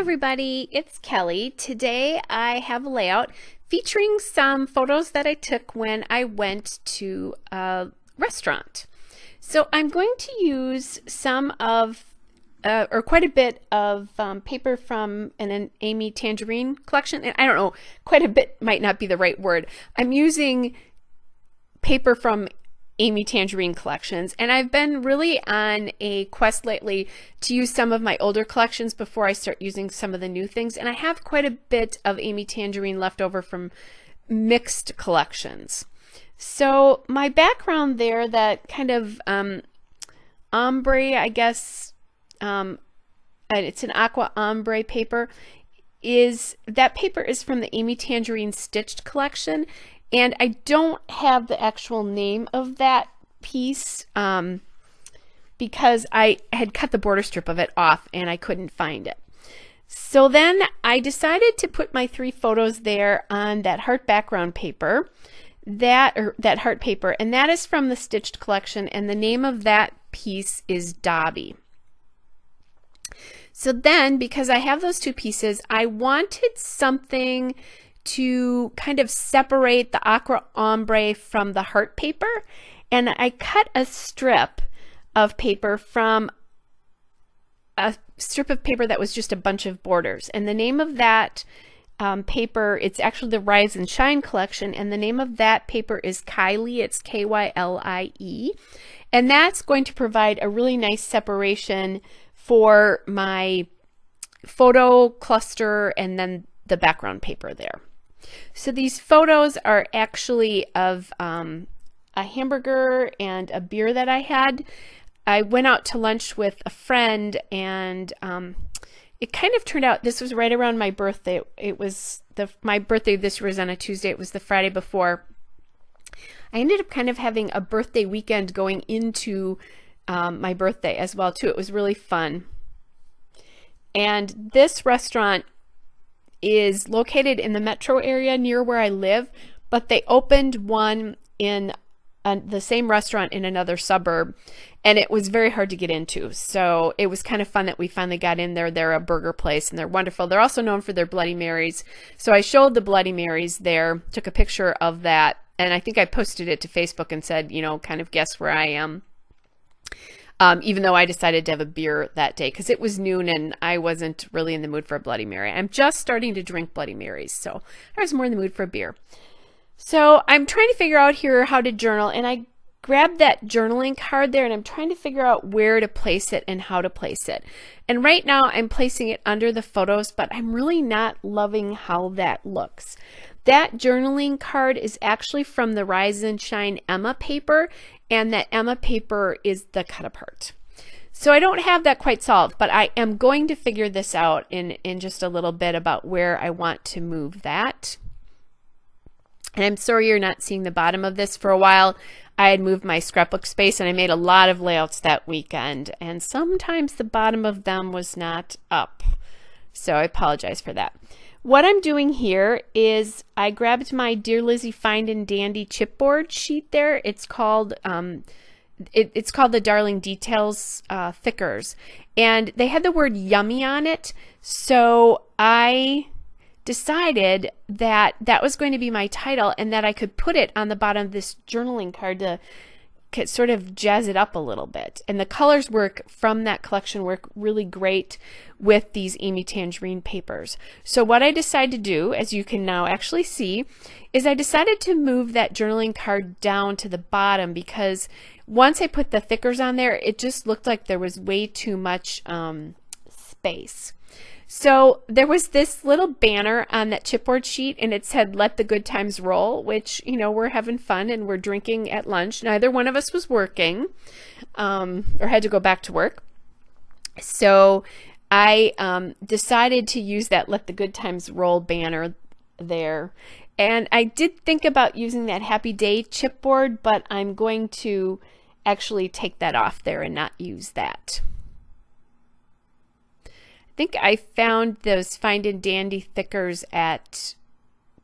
everybody, it's Kelly. Today I have a layout featuring some photos that I took when I went to a restaurant. So I'm going to use some of, or quite a bit of paper from an Amy Tangerine collection. And I don't know, quite a bit might not be the right word. I'm using paper from Amy Tangerine collections, and I've been really on a quest lately to use some of my older collections before I start using some of the new things, and I have quite a bit of Amy Tangerine left over from mixed collections. So my background there, that kind of ombre, I guess, it's an aqua ombre paper, that paper is from the Amy Tangerine Stitched collection. And I don't have the actual name of that piece because I had cut the border strip of it off and I couldn't find it. So then I decided to put my 3 photos there on that heart background paper, that heart paper, and that is from the Stitched collection, and the name of that piece is Dobby. So then, because I have those 2 pieces, I wanted something to kind of separate the aqua ombre from the heart paper, and I cut a strip of paper from a strip of paper that was just a bunch of borders, and the name of that paper, it's actually the Rise and Shine collection, and the name of that paper is Kylie. It's K-Y-L-I-E, and that's going to provide a really nice separation for my photo cluster and then the background paper there. So these photos are actually of a hamburger and a beer that I had. I went out to lunch with a friend, and it kind of turned out, this was right around my birthday. It was my birthday, this was on a Tuesday, it was the Friday before. I ended up kind of having a birthday weekend going into my birthday as well too. It was really fun. And this restaurant is located in the metro area near where I live, but they opened one in the same restaurant in another suburb, and it was very hard to get into. So it was kind of fun that we finally got in there. They're a burger place and they're wonderful. They're also known for their Bloody Marys. So I showed the Bloody Marys there, took a picture of that, and I think I posted it to Facebook and said, you know, kind of guess where I am. Even though I decided to have a beer that day because it was noon and I wasn't really in the mood for a Bloody Mary. I'm just starting to drink Bloody Marys, so I was more in the mood for a beer. So I'm trying to figure out here how to journal, and I grabbed that journaling card there, and I'm trying to figure out where to place it and how to place it. And right now I'm placing it under the photos, but I'm really not loving how that looks. That journaling card is actually from the Rise and Shine Emma paper, and that Emma paper is the cut apart. So I don't have that quite solved, but I am going to figure this out in just a little bit about where I want to move that. And I'm sorry you're not seeing the bottom of this. For a while I had moved my scrapbook space and I made a lot of layouts that weekend, and sometimes the bottom of them was not up. So I apologize for that. What I'm doing here is I grabbed my Dear Lizzie Find and Dandy chipboard sheet there. It's called the Darling Details Thickers, and they had the word yummy on it. So I decided that that was going to be my title and that I could put it on the bottom of this journaling card to sort of jazz it up a little bit. And the colors from that collection work really great with these Amy Tangerine papers. So what I decided to do, as you can now actually see, is I decided to move that journaling card down to the bottom, because once I put the thickers on there, it just looked like there was way too much space. So there was this little banner on that chipboard sheet, and it said, "Let the good times roll," which, you know, we're having fun and we're drinking at lunch. Neither one of us was working or had to go back to work. So I decided to use that "Let the good times roll" banner there. And I did think about using that Happy Day chipboard, but I'm going to actually take that off there and not use that. I think I found those Find and Dandy thickers at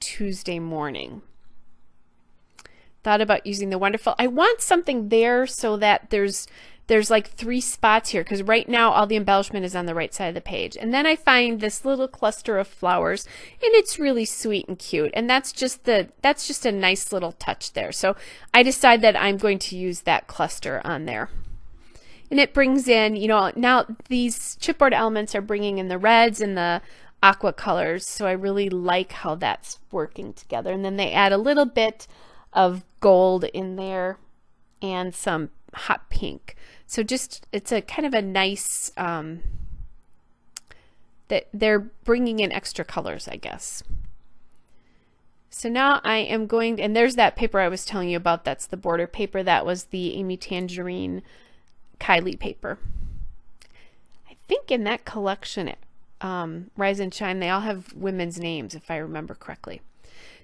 Tuesday morning. Thought about using the wonderful. I want something there so that there's there's like 3 spots here because right now all the embellishment is on the right side of the page. And then I find this little cluster of flowers, and it's really sweet and cute. And that's just a nice little touch there. So I decide that I'm going to use that cluster on there. And it brings in, you know, now these chipboard elements are bringing in the reds and the aqua colors, so I really like how that's working together. And then they add a little bit of gold in there and some hot pink. So just, it's a kind of a nice, that they're bringing in extra colors, I guess. So now I am going, and there's that paper I was telling you about. That's the border paper. That was the Amy Tangerine Kylie paper. I think in that collection, Rise and Shine, they all have women's names, if I remember correctly.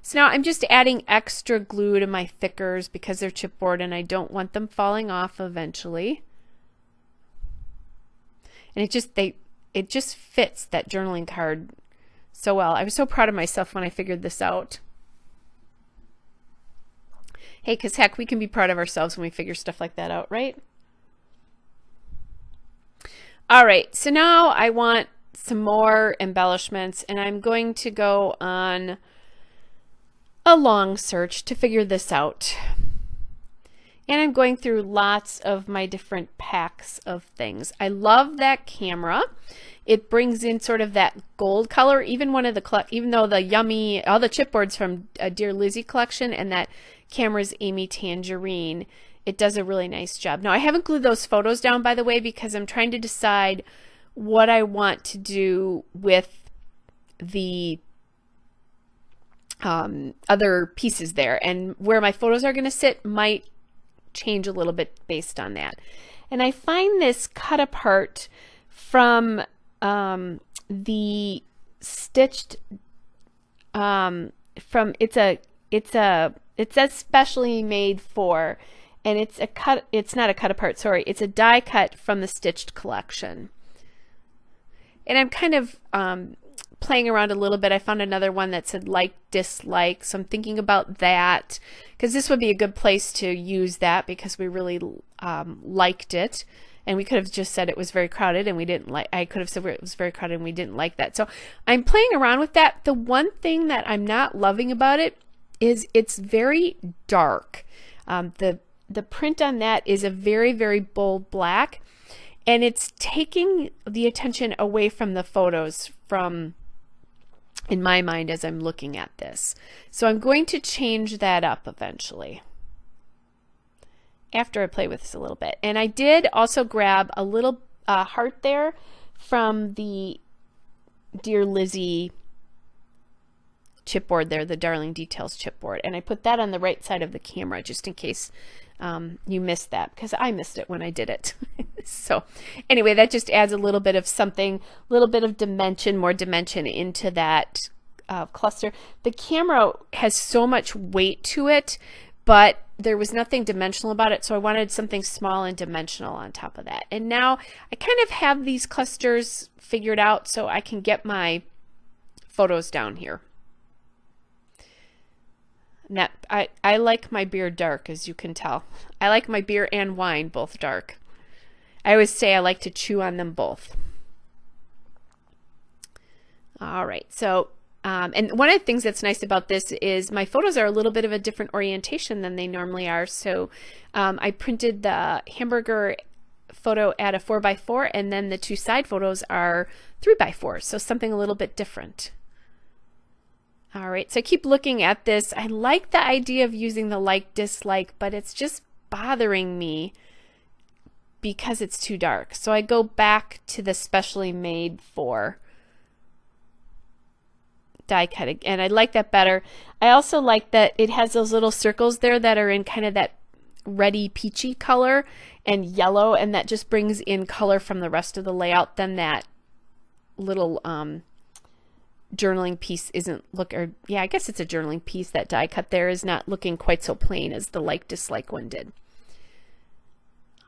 So now I'm just adding extra glue to my thickers because they're chipboard and I don't want them falling off eventually. And it just fits that journaling card so well. I was so proud of myself when I figured this out. Hey, because heck, we can be proud of ourselves when we figure stuff like that out, right? All right, so now I want some more embellishments, and I'm going to go on a long search to figure this out. And I'm going through lots of my different packs of things. I love that camera. It brings in sort of that gold color. Even though the Yummy, all the chipboards from Dear Lizzie collection and that camera's Amy Tangerine, it does a really nice job. Now I haven't glued those photos down, by the way, because I'm trying to decide what I want to do with the other pieces there, and where my photos are going to sit might change a little bit based on that. And I find this cut apart from the stitched from it says specially made for, and it's not a cut apart, sorry, it's a die cut from the Stitched collection. And I'm kind of playing around a little bit. I found another one that said like, dislike, so I'm thinking about that, because this would be a good place to use that because we really liked it. And we could have just said it was very crowded and we didn't like, I could have said it was very crowded and we didn't like that. So I'm playing around with that. The one thing that I'm not loving about it is it's very dark. The print on that is a very, very bold black, and it's taking the attention away from the photos in my mind as I'm looking at this. So I'm going to change that up eventually after I play with this a little bit. And I did also grab a little heart there from the Dear Lizzie chipboard there, the Darling Details chipboard, and I put that on the right side of the camera just in case you missed that, because I missed it when I did it. So anyway, that just adds a little bit of something, a little bit of dimension, more dimension into that cluster. The camera has so much weight to it, but there was nothing dimensional about it, so I wanted something small and dimensional on top of that. And now I kind of have these clusters figured out so I can get my photos down here. Now, I like my beer dark, as you can tell. I like my beer and wine both dark. I always say I like to chew on them both. All right, so and one of the things that's nice about this is my photos are a little bit of a different orientation than they normally are. So I printed the hamburger photo at a 4x4, and then the 2 side photos are 3x4, so something a little bit different. All right, so I keep looking at this. I like the idea of using the like, dislike, but it's just bothering me because it's too dark. So I go back to the specially made for die cut, and I like that better. I also like that it has those little circles there that are in kind of that reddy peachy color and yellow, and that just brings in color from the rest of the layout. Then that little journaling piece isn't yeah, I guess it's a journaling piece. That die cut there is not looking quite so plain as the like dislike one did.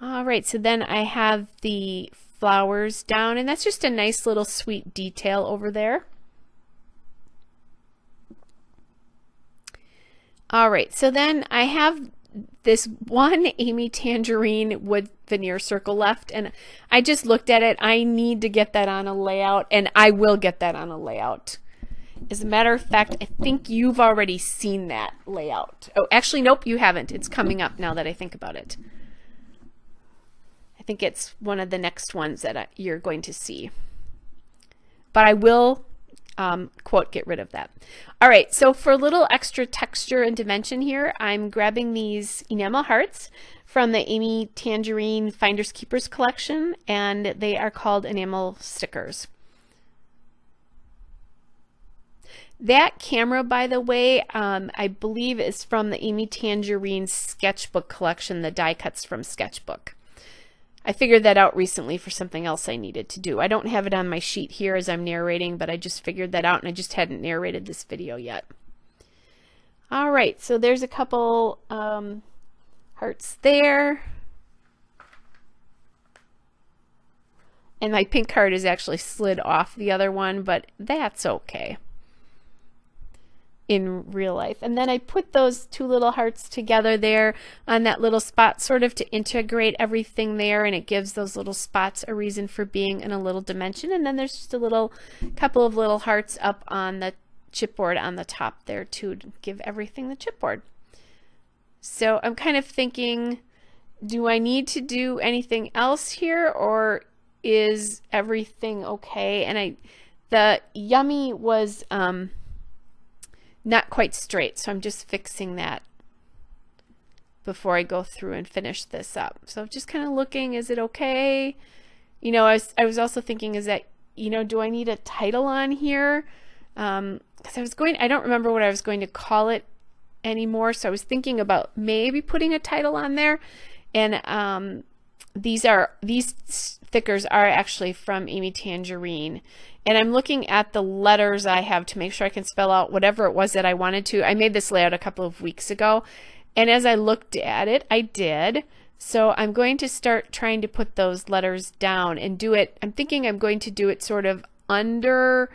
All right, so then I have the flowers down, and that's just a nice little sweet detail over there. All right, so then I have this one Amy Tangerine wood veneer circle left, and I just looked at it. I need to get that on a layout, and I will get that on a layout. As a matter of fact, I think you've already seen that layout. Oh, actually, nope, you haven't. It's coming up now that I think about it. I think it's one of the next ones that you're going to see. But I will, quote, get rid of that. All right, so for a little extra texture and dimension here, I'm grabbing these enamel hearts from the Amy Tangerine Finders Keepers collection, and they are called enamel stickers. That camera, by the way, I believe is from the Amy Tangerine Sketchbook collection, the die cuts from Sketchbook. I figured that out recently for something else I needed to do. I don't have it on my sheet here as I'm narrating, but I just figured that out, and I just hadn't narrated this video yet. All right, so there's a couple hearts there. And my pink heart is actually slid off the other one, but that's okay in real life. And then I put those two little hearts together there on that little spot, sort of to integrate everything there, and it gives those little spots a reason for being in a little dimension. And then there's just a couple of little hearts up on the chipboard on the top there too, to give everything the chipboard. So I'm kind of thinking, do I need to do anything else here, or is everything okay? And the yummy was not quite straight, so I'm just fixing that before I go through and finish this up. So just kind of looking, is it okay? You know, I was also thinking, is that, you know, do I need a title on here? Because I don't remember what I was going to call it anymore, so I was thinking about maybe putting a title on there. And these stickers are actually from Amy Tangerine, and I'm looking at the letters I have to make sure I can spell out whatever it was that I wanted to. I made this layout a couple of weeks ago, and as I looked at it, I did. So I'm going to start trying to put those letters down and do it. I'm thinking I'm going to do it sort of under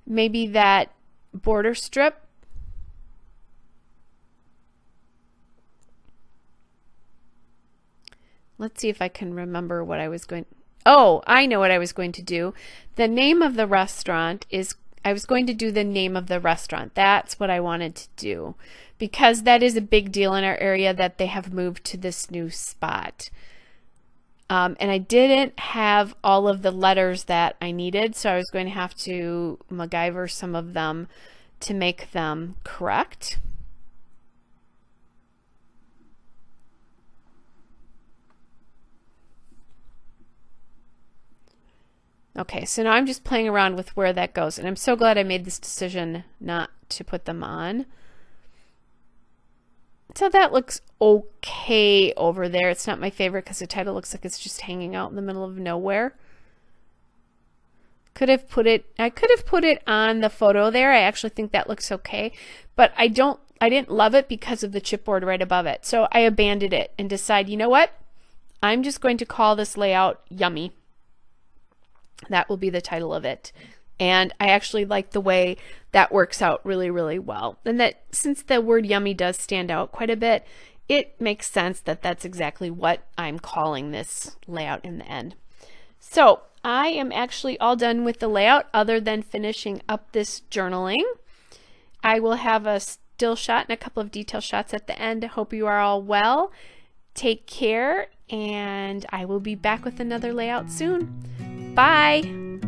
maybe that border strip. Let's see if I can remember what I was going. Oh, I know what I was going to do. The name of the restaurant is, I was going to do the name of the restaurant. That's what I wanted to do, because that is a big deal in our area that they have moved to this new spot. And I didn't have all of the letters that I needed, so I was going to have to MacGyver some of them to make them correct. Okay, so now I'm just playing around with where that goes, and I'm so glad I made this decision not to put them on. So that looks okay over there. It's not my favorite because the title looks like it's just hanging out in the middle of nowhere. I could have put it on the photo there. I actually think that looks okay, but I didn't love it because of the chipboard right above it. So I abandoned it and decided, you know what? I'm just going to call this layout Yummy. That will be the title of it. And I actually like the way that works out really, really well. And that since the word yummy does stand out quite a bit, it makes sense that that's exactly what I'm calling this layout in the end. So I am actually all done with the layout other than finishing up this journaling. I will have a still shot and a couple of detail shots at the end. I hope you are all well. Take care, and I will be back with another layout soon. Bye!